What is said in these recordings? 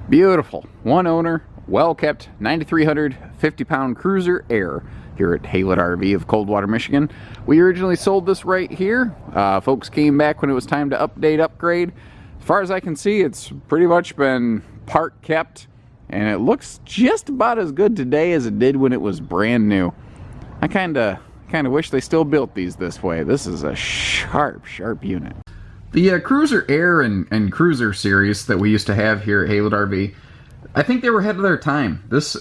Beautiful, one owner, well-kept 9,300 50-pound cruiser Aire here at Haylett RV of Coldwater, Michigan. We originally sold this right here. Folks came back when it was time to upgrade. As far as I can see, it's pretty much been part kept, and it looks just about as good today as it did when it was brand new. I kind of wish they still built these this way. This is a sharp unit. The Cruiser Aire and Cruiser series that we used to have here at Haylett RV, I think they were ahead of their time. This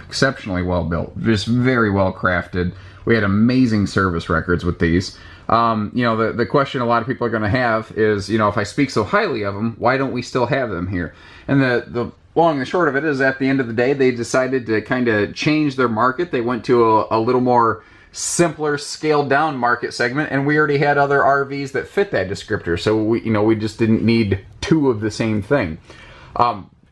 exceptionally well built, just very well crafted. We had amazing service records with these. You know, the question a lot of people are going to have is, you know, if I speak so highly of them, why don't we still have them here? And the long and short of it is, at the end of the day, they decided to kind of change their market. They went to a little more simpler, scaled down market segment, and we already had other RVs that fit that descriptor, so we just didn't need two of the same thing.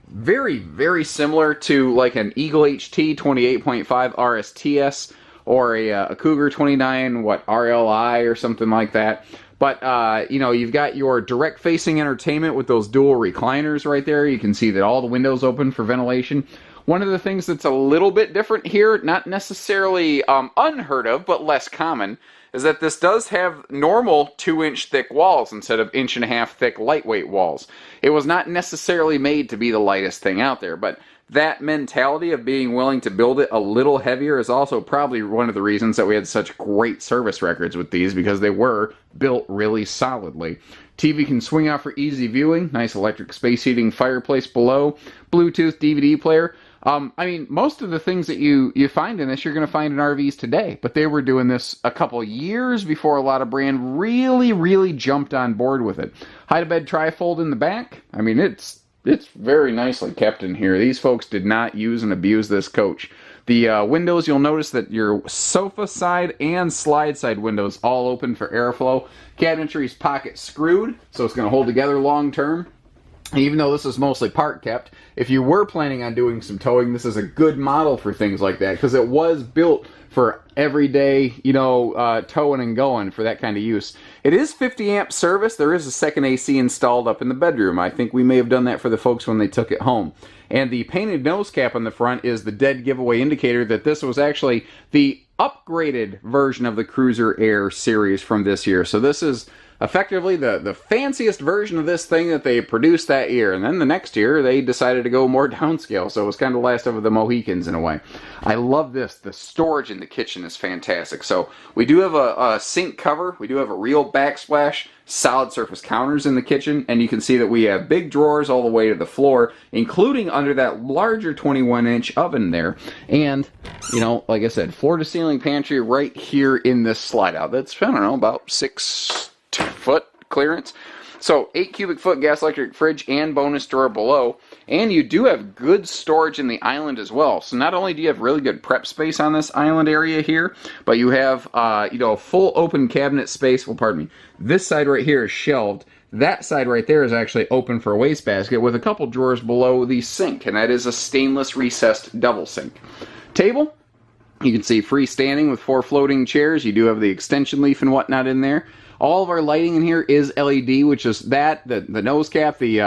Very similar to like an Eagle HT 28.5 RSTS or a Cougar 29 RLI or something like that. But you know, you've got your direct facing entertainment with those dual recliners right there. You can see that all the windows open for ventilation. One of the things that's a little bit different here, not necessarily unheard of, but less common, is that this does have normal 2-inch thick walls instead of 1.5-inch thick lightweight walls. It was not necessarily made to be the lightest thing out there, but that mentality of being willing to build it a little heavier is also probably one of the reasons that we had such great service records with these, because they were built really solidly. TV can swing out for easy viewing, nice electric space heating fireplace below, Bluetooth DVD player. I mean, most of the things that you find in this, you're going to find in RVs today, but they were doing this a couple years before a lot of brand really jumped on board with it. Hide-to-bed trifold in the back. I mean, it's very nicely kept in here. These folks did not use and abuse this coach. The windows, you'll notice that your sofa side and slide side windows all open for airflow. Cabinetry's pocket screwed, so it's going to hold together long term. Even though this is mostly part kept, if you were planning on doing some towing, this is a good model for things like that, because it was built for everyday, towing and going for that kind of use. It is 50 amp service. There is a second AC installed up in the bedroom. I think we may have done that for the folks when they took it home. And the painted nose cap on the front is the dead giveaway indicator that this was actually the upgraded version of the Cruiser Aire series from this year. So this is effectively the fanciest version of this thing that they produced that year. And then the next year, they decided to go more downscale. So it was kind of the last of the Mohicans in a way. I love this. The storage in the kitchen is fantastic. So we do have a sink cover. We do have a real backsplash, solid surface counters in the kitchen. And you can see that we have big drawers all the way to the floor, including under that larger 21-inch oven there. And, like I said, floor-to-ceiling pantry right here in this slide out. That's, I don't know, about 6 foot clearance. So 8 cubic foot gas electric fridge and bonus drawer below. And you do have good storage in the island as well. So not only do you have really good prep space on this island area here, but you have full open cabinet space. Well, pardon me. This side right here is shelved. That side right there is actually open for a wastebasket with a couple drawers below the sink, and that is a stainless recessed double sink. Table, you can see freestanding with 4 floating chairs. You do have the extension leaf and whatnot in there. All of our lighting in here is LED, which is the nose cap, the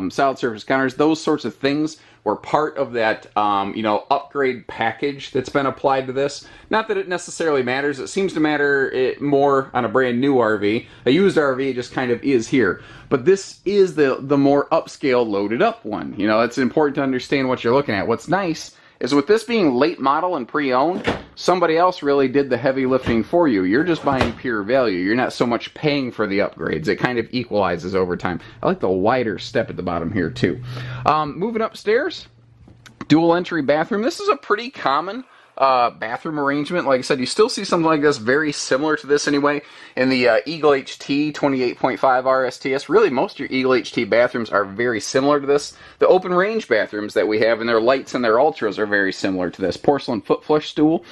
solid surface counters, those sorts of things were part of that, upgrade package that's been applied to this. Not that it necessarily matters. It seems to matter more on a brand new RV. A used RV just kind of is here. But this is the more upscale loaded up one. It's important to understand what you're looking at. What's nice is with this being late model and pre-owned, somebody else really did the heavy lifting for you. You're just buying pure value. You're not so much paying for the upgrades. It kind of equalizes over time. I like the wider step at the bottom here too. Moving upstairs, dual entry bathroom. This is a pretty common bathroom arrangement. Like I said, you still see something like this very similar to this anyway in the Eagle HT 28.5 RSTS. Really, most of your Eagle HT bathrooms are very similar to this. The open range bathrooms that we have and their lights and their ultras are very similar to this. Porcelain foot flush stool.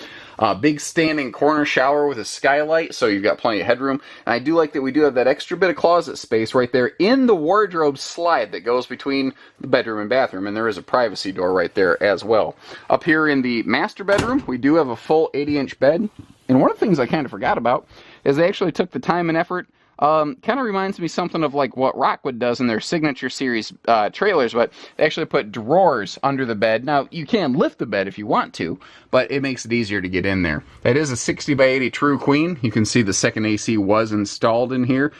Big standing corner shower with a skylight, so you've got plenty of headroom. And I do like that we do have that extra bit of closet space right there in the wardrobe slide that goes between the bedroom and bathroom, and there is a privacy door right there as well. Up here in the master bedroom, we do have a full 80-inch bed. And one of the things I kind of forgot about is they actually took the time and effort Kind of reminds me something of like what Rockwood does in their Signature Series trailers, but they actually put drawers under the bed. Now, you can lift the bed if you want to, but it makes it easier to get in there. That is a 60 by 80 True Queen. You can see the second AC was installed in here.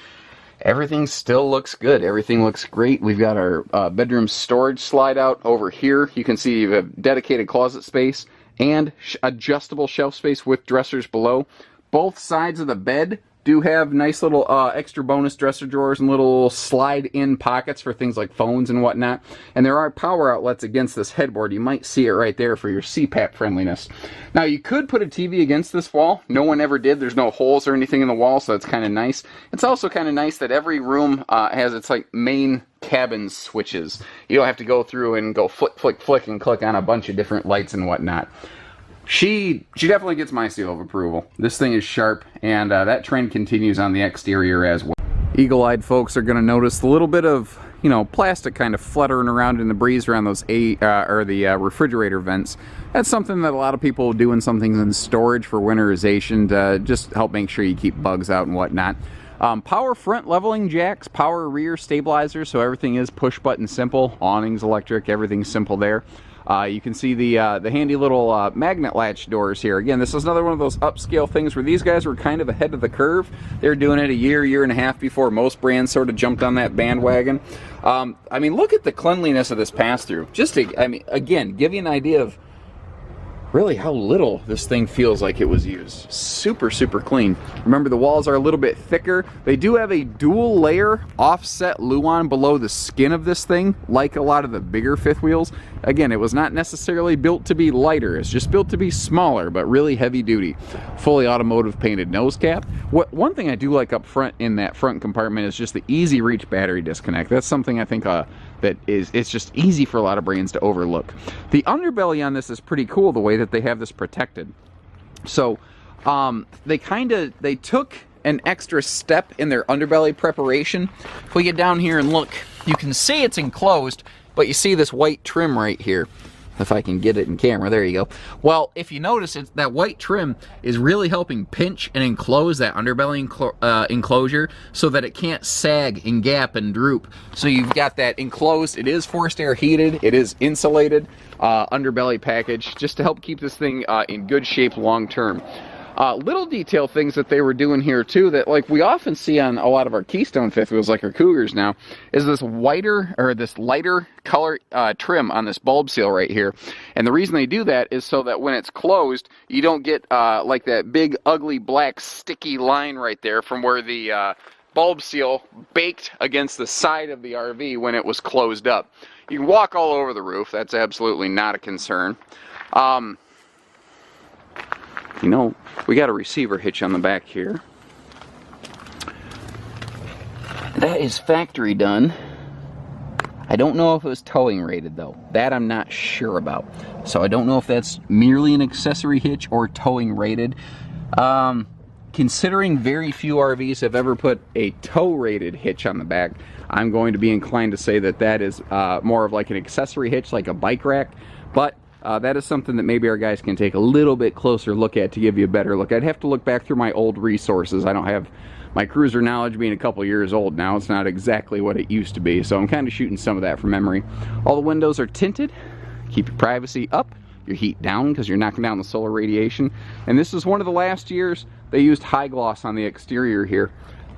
Everything still looks good. Everything looks great. We've got our bedroom storage slide out over here. You can see you have dedicated closet space and adjustable shelf space with dressers below. Both sides of the bed do have nice little extra bonus dresser drawers and little slide-in pockets for things like phones and whatnot. And there are power outlets against this headboard. You might see it right there for your CPAP friendliness. Now, you could put a TV against this wall. No one ever did. There's no holes or anything in the wall, so it's kind of nice. It's also kind of nice that every room has its like main cabin switches. You don't have to go through and go flick, flick, flick and click on a bunch of different lights and whatnot. She definitely gets my seal of approval. This thing is sharp, and that trend continues on the exterior as well. Eagle-eyed folks are going to notice the little bit of, you know, plastic kind of fluttering around in the breeze around those refrigerator vents. That's something that a lot of people do in some things in storage for winterization to just help make sure you keep bugs out and whatnot. Power front leveling jacks, power rear stabilizers, so everything is push button simple. Awnings electric, everything's simple there. You can see the handy little magnet latch doors here. Again, this is another one of those upscale things where these guys were kind of ahead of the curve. They're doing it a year and a half before most brands sort of jumped on that bandwagon. I mean, look at the cleanliness of this pass-through. Just to, I mean, again, give you an idea of really how little this thing feels like it was used. Super, super clean. Remember, the walls are a little bit thicker. They do have a dual layer offset luan below the skin of this thing, like a lot of the bigger fifth wheels. Again, it was not necessarily built to be lighter. It's just built to be smaller, but really heavy duty. Fully automotive painted nose cap. One thing I do like up front in that front compartment is just the easy reach battery disconnect. That's something I think it's just easy for a lot of brands to overlook. The underbelly on this is pretty cool, the way that they have this protected. So they took an extra step in their underbelly preparation. If we get down here and look, you can see it's enclosed, but you see this white trim right here. If I can get it in camera, there you go. Well, if you notice, that white trim is really helping pinch and enclose that underbelly enclosure so that it can't sag and gap and droop. So you've got that enclosed. It is forced air heated. It is insulated underbelly package just to help keep this thing in good shape long term. Little detail things that they were doing here too that like we often see on a lot of our Keystone fifth wheels like our Cougars now is this lighter color trim on this bulb seal right here. And the reason they do that is so that when it's closed you don't get like that big ugly black sticky line right there from where the bulb seal baked against the side of the RV when it was closed up. You can walk all over the roof. That's absolutely not a concern. You know, we got a receiver hitch on the back here. That is factory done. I don't know if it was towing rated though. That I'm not sure about. So I don't know if that's merely an accessory hitch or towing rated. Considering very few RVs have ever put a tow rated hitch on the back, I'm going to be inclined to say that that is more of like an accessory hitch, like a bike rack. But that is something that maybe our guys can take a little bit closer look at to give you a better look. I'd have to look back through my old resources. I don't have my cruiser knowledge being a couple years old now. It's not exactly what it used to be, so I'm kind of shooting some of that from memory. All the windows are tinted. Keep your privacy up, your heat down because you're knocking down the solar radiation. And this is one of the last years they used high gloss on the exterior here.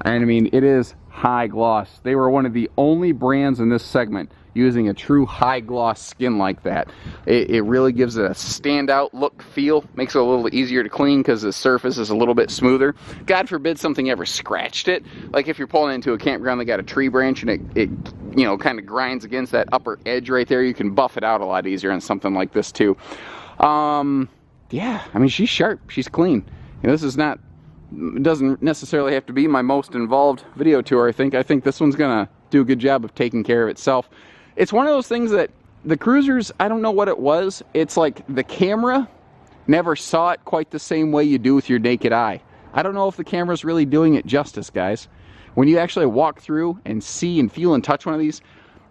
And I mean, it is high gloss. They were one of the only brands in this segment using a true high gloss skin like that. It really gives it a standout look feel, makes it a little easier to clean because the surface is a little bit smoother. God forbid something ever scratched it. Like if you're pulling into a campground that got a tree branch and it you know, kind of grinds against that upper edge right there, you can buff it out a lot easier on something like this too. Yeah, I mean, she's sharp, she's clean. You know, this is not, it doesn't necessarily have to be my most involved video tour. I think this one's gonna do a good job of taking care of itself. It's one of those things that the Cruisers, I don't know what it was. It's like the camera never saw it quite the same way you do with your naked eye. I don't know if the camera's really doing it justice, guys. When you actually walk through and see and feel and touch one of these,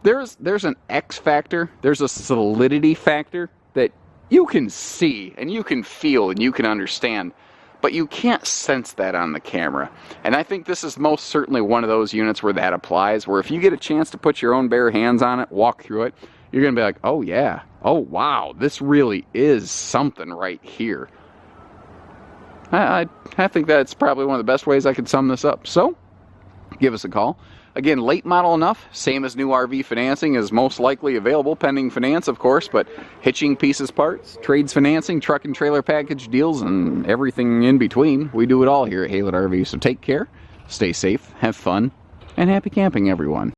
there's an X factor, there's a solidity factor that you can see and you can feel and you can understand. but you can't sense that on the camera. And I think this is most certainly one of those units where that applies, where if you get a chance to put your own bare hands on it, walk through it, you're going to be like, oh yeah, oh wow, this really is something right here. I think that's probably one of the best ways I could sum this up. So, give us a call. Again, late model enough, same as new RV financing is most likely available, pending finance of course, but hitching pieces, parts, trades financing, truck and trailer package deals, and everything in between. We do it all here at Haylett RV, so take care, stay safe, have fun, and happy camping everyone.